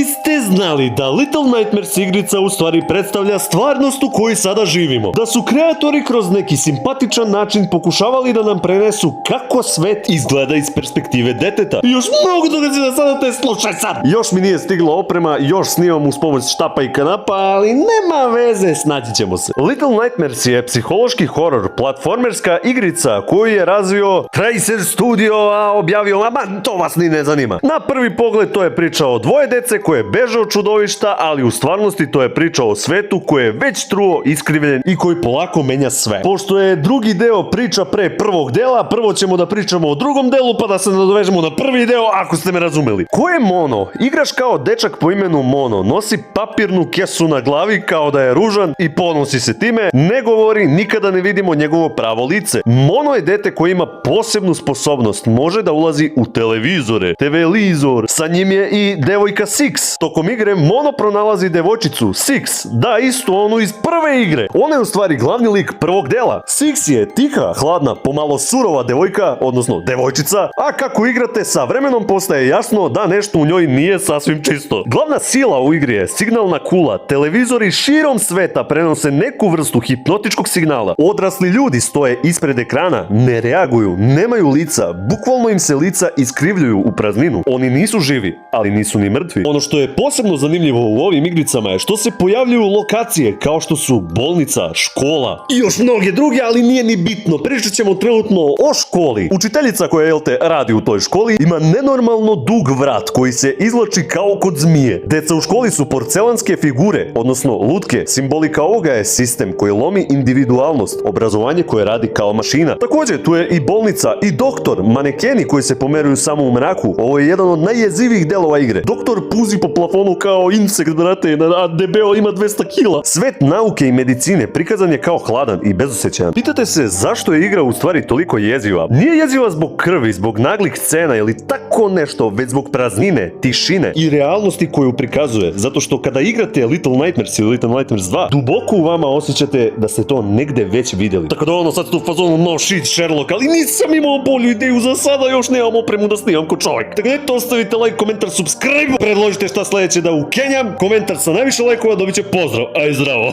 li ste znali da Little Nightmares igrica u stvari predstavlja stvarnost u kojoj sada živimo? Da su kreatori kroz neki simpatičan način pokušavali da nam prenesu kako svet izgleda iz perspektive deteta. I još mnogo toga će da sada te slušaj sad! Još mi nije stigla oprema, još snimam uz pomoć štapa i kanapa, ali nema veze, snaći ćemo se. Little Nightmares je psihološki horor, platformerska igrica koju je razvio Tracer Studio, a objavio, to vas ni ne zanima. Na prvi pogled to je priča o dvoje dece koje beže od čudovišta, ali u stvarnosti to je priča o svetu koji je već truo, iskrivljen i koji polako menja sve. Pošto je drugi deo priča pre prvog dela, prvo ćemo da pričamo o drugom delu pa da se nadovežemo na prvi deo, ako ste me razumeli. Ko je Mono? Igraš kao dečak po imenu Mono, nosi papirnu kesu na glavi kao da je ružan i ponosi se time, ne govori, nikada ne vidimo njegovo pravo lice. Mono je dete koji ima posebnu sposobnost, može da ulazi u televizore, TV-lizor, sa njim je i devojka Six. Tokom igre Mono pronalazi devojčicu Six, da istu onu iz prve igre. Ona je u stvari glavni lik prvog dela. Six je tiha, hladna, pomalo surova devojka, odnosno devojčica, a kako igrate sa vremenom postaje jasno da nešto u njoj nije sasvim čisto. Glavna sila u igri je signalna kula. Televizori širom sveta prenose neku vrstu hipnotičkog signala. Odrasli ljudi stoje ispred ekrana, ne reaguju, nemaju lica, bukvalno im se lica iskrivljuju u prazninu. Oni nisu živi, ali nisu ni mrtvi. Ono što je posebno zanimljivo u ovim igricama je što se pojavljuju lokacije kao što su bolnica, škola i još mnoge druge, ali nije ni bitno. Pričat ćemo trenutno o školi. Učiteljica koja radi u toj školi ima nenormalno dug vrat koji se izvlači kao kod zmije. Deca u školi su porcelanske figure, odnosno lutke. Simbolika ovoga je sistem koji lomi individualnost, obrazovanje koje radi kao mašina. Također tu je i bolnica i doktor, manekeni koji se pomeruju samo u mraku. Ovo je jedan od najjezivijih delova igre. Doktor puzi po plafonu kao insekt, brate, a debeo ima 200 kila. Svet nauke i medicine prikazan je kao hladan i bezosećajan. Pitate se zašto je igra u stvari toliko jeziva? Nije jeziva zbog krvi, zbog naglih scena ili tako nešto, već zbog praznine, tišine i realnosti koju prikazuje. Zato što kada igrate Little Nightmares ili Little Nightmares 2, duboko u vama osjećate da ste to negde već vidjeli. Tako da ono sad tu fazonu no shit Sherlock, ali nisam imao bolju ideju, za sada još nemam opremu da snimam ko čovjek. Tako da eto, ostavite like, komentar, subscribe, predložite šta sledeće da ukenjam, komentar sa najviše lajkova dobit će pozdrav, aj zdravo.